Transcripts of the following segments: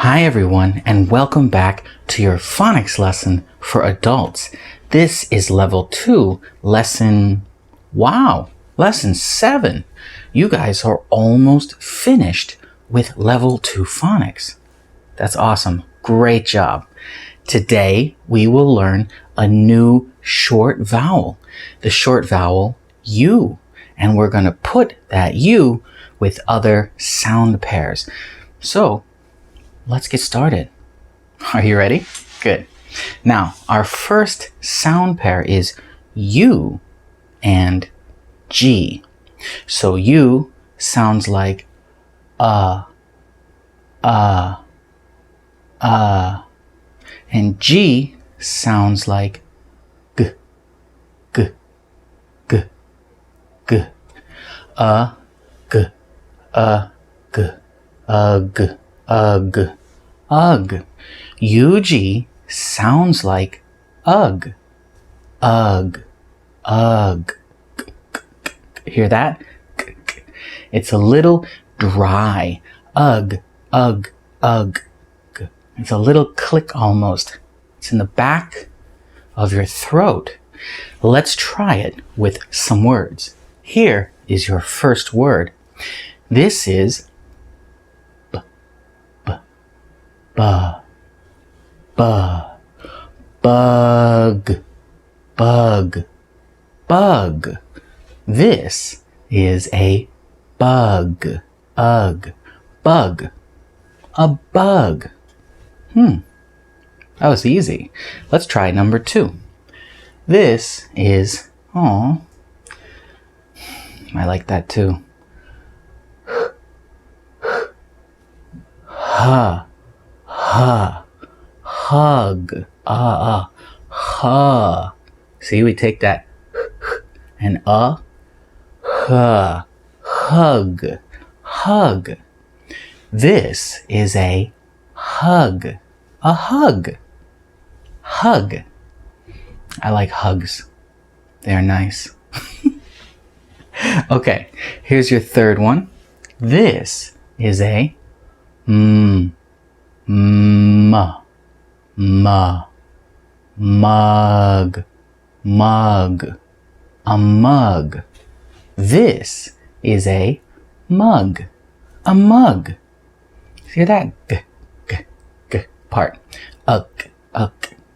Hi everyone, and welcome back to your phonics lesson for adults. This is level 2, lesson 7. You guys are almost finished with level 2 phonics. That's awesome. Great job. Today we will learn a new short vowel, the short vowel U, and we're going to put that U with other sound pairs. So let's get started. Are you ready? Good. Now, our first sound pair is U and G. So U sounds like and G sounds like g, g, g, g, g, g, g, ugh, ugh. UG sounds like ugh, ugh, ugh. Hear that? It's a little dry. Ugh, ugh, ugh. It's a little click almost. It's in the back of your throat. Let's try it with some words. Here is your first word. This is bug, bug, bug. This is a bug, ugh, bug, a bug. That was easy. Let's try number 2. This is, I like that too. Ha, ha, hug, ha. See, we take that and ha, hug, hug. This is a hug, a hug, hug. I like hugs. They are nice. Okay, here's your third one. This is a mug, a mug. This is a mug, a mug. See that g part?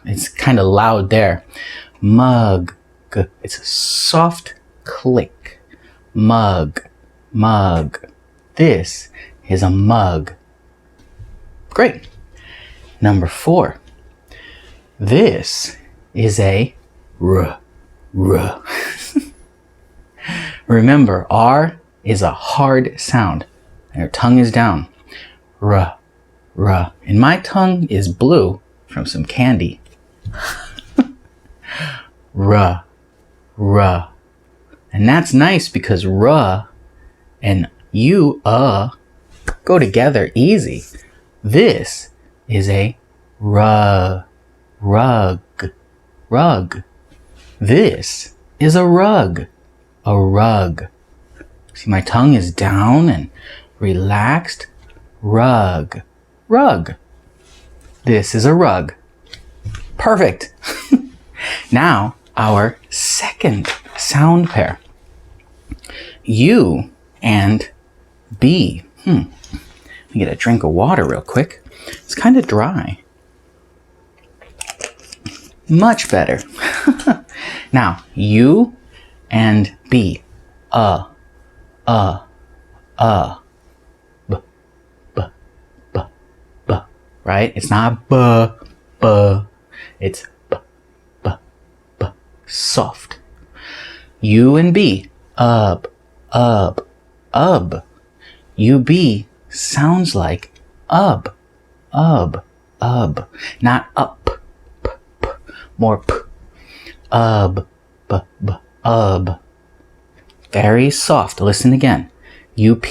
It's kind of loud there. Mug. It's a soft click. Mug. This is a mug. Great. Number 4. This is a r. Remember, R is a hard sound, and your tongue is down. R. And my tongue is blue from some candy. R. And that's nice because R and U, go together easy. This is a rug. This is a rug. See, my tongue is down and relaxed. Rug. This is a rug. Perfect. Now, our second sound pair. U and B. Let me get a drink of water real quick. It's kind of dry. Much better. Now, U and B. Right? It's not it's soft. U and B. Ub. UB sounds like ub. Not up. More p. Ub. Very soft. Listen again. UP.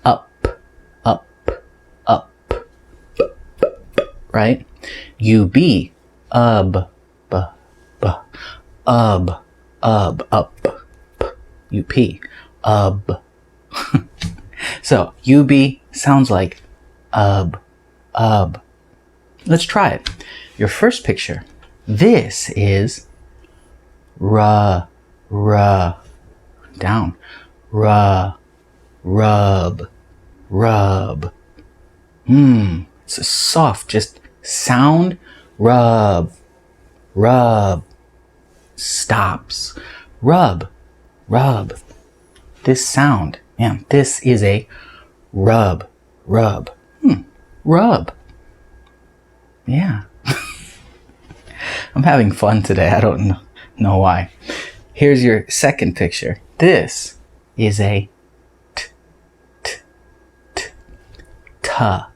Up. Right? UB. Up. UP. So UB sounds like ub. Let's try it. Your first picture. This is rub. Down. Rub. It's a soft, just sound. Rub. Stops. Rub. This sound. Yeah, this is a rub. Rub. Yeah. I'm having fun today. I don't know why. Here's your second picture. This is a tub.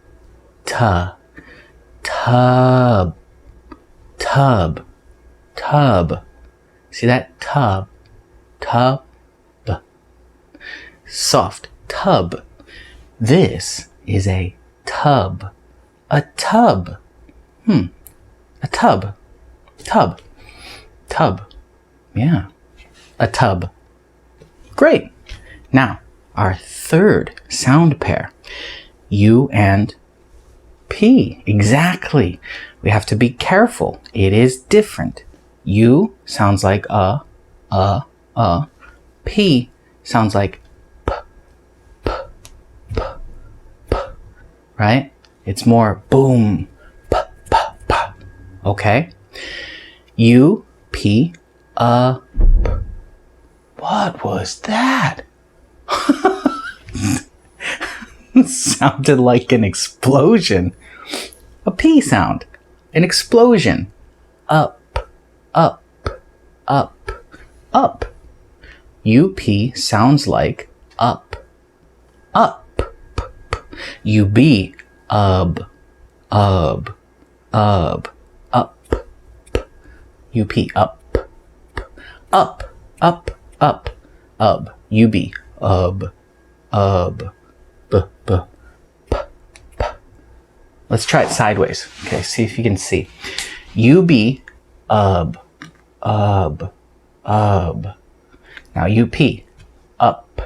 See that? Tub. Soft. Tub. This is a tub. A tub. A tub. Yeah. A tub. Great. Now, our third sound pair. U and P. Exactly. We have to be careful. It is different. U sounds like P sounds like p. Right? It's more boom. P. Okay? U, P, p. What was that? Sounded like an explosion. A P sound. An explosion. Up. UP sounds like up. UB. Up. UP. Up. UB. B. Let's try it sideways. Okay, see if you can see. UB. Now UP. Up.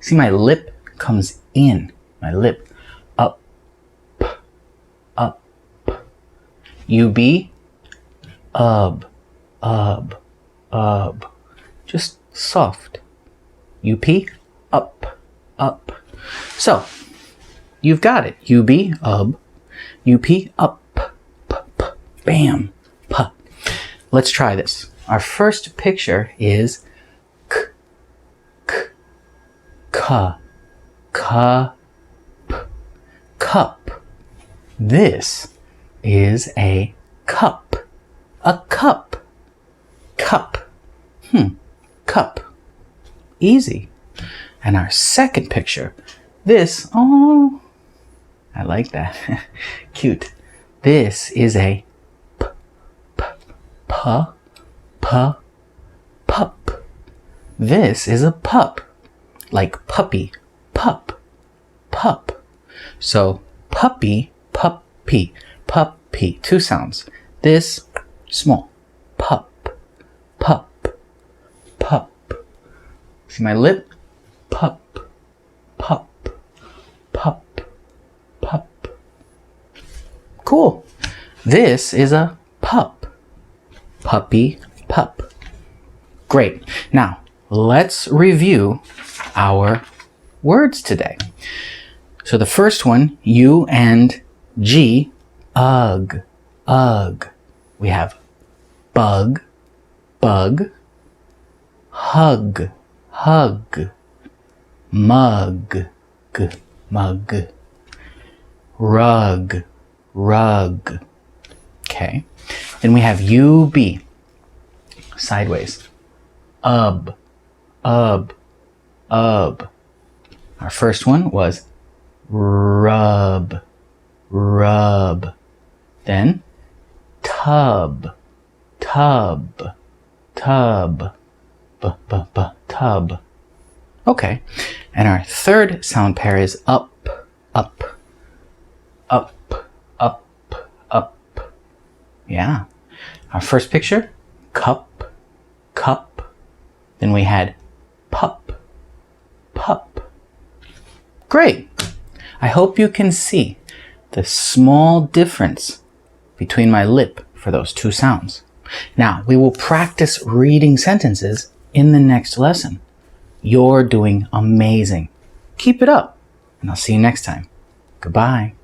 See, my lip comes in. My lip. Up. UB. Just soft. UP. Up. So, you've got it. UB. UP. Up. Bam. P. Let's try this. Our first picture is cup. This is a cup. A cup. Cup. Easy. And our second picture, this, I like that. Cute. This is a pup. This is a pup. Like puppy. Pup. So puppy. Two sounds. This, small. Pup. See my lip? Pup. Cool. This is a pup. Puppy. Pup. Great. Now, let's review our words today. So the first one, U and G, ugh. We have bug, hug, mug, rug. Okay. Then we have UB, sideways, ub. Our first one was rub. Then tub. Okay. And our third sound pair is up. Yeah. Our first picture, cup. Then we had pup. Great. I hope you can see the small difference between my lip for those two sounds. Now, we will practice reading sentences in the next lesson. You're doing amazing. Keep it up, and I'll see you next time. Goodbye.